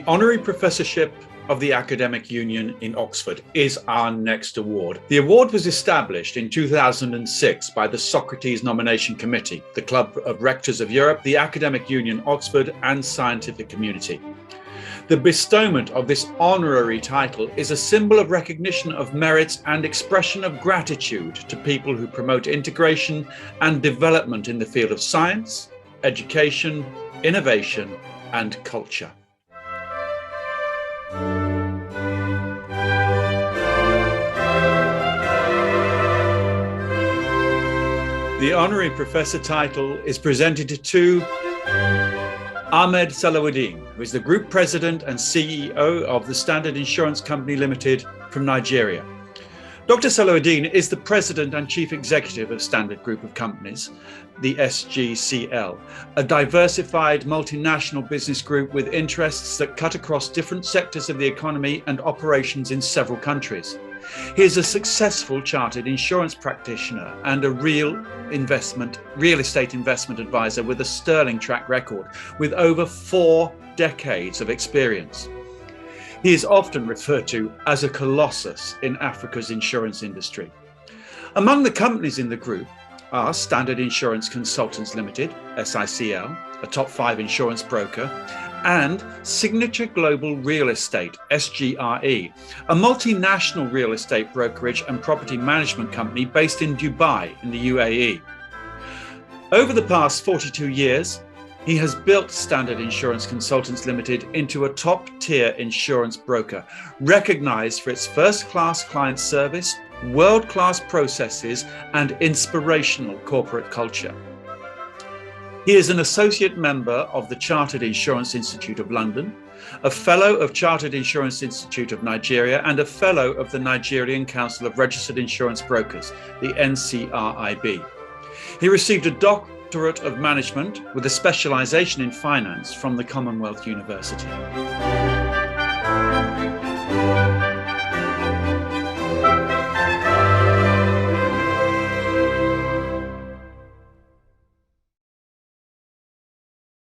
The Honorary Professorship of the Academic Union in Oxford is our next award. The award was established in 2006 by the Socrates Nomination Committee, the Club of Rectors of Europe, the Academic Union Oxford and scientific community. The bestowment of this honorary title is a symbol of recognition of merits and expression of gratitude to people who promote integration and development in the field of science, education, innovation and culture. The Honorary Professor title is presented to Ahmed Salawudeen, who is the Group President and CEO of the Standard Insurance Company Limited from Nigeria. Dr. Salawudeen is the President and Chief Executive of Standard Group of Companies, the SGCL, a diversified multinational business group with interests that cut across different sectors of the economy and operations in several countries. He is a successful chartered insurance practitioner and a real estate investment advisor with a sterling track record with over 4 decades of experience. He is often referred to as a colossus in Africa's insurance industry. Among the companies in the group are Standard Insurance Consultants Limited, SICL, a top 5 insurance broker, and Signature Global Real Estate, SGRE, a multinational real estate brokerage and property management company based in Dubai in the UAE. Over the past 42 years, he has built Standard Insurance Consultants Limited into a top-tier insurance broker, recognized for its first-class client service, world-class processes, and inspirational corporate culture. He is an associate member of the Chartered Insurance Institute of London, a fellow of Chartered Insurance Institute of Nigeria, and a fellow of the Nigerian Council of Registered Insurance Brokers, the NCRIB. He received a Doctorate of Management with a specialization in finance from the Commonwealth University.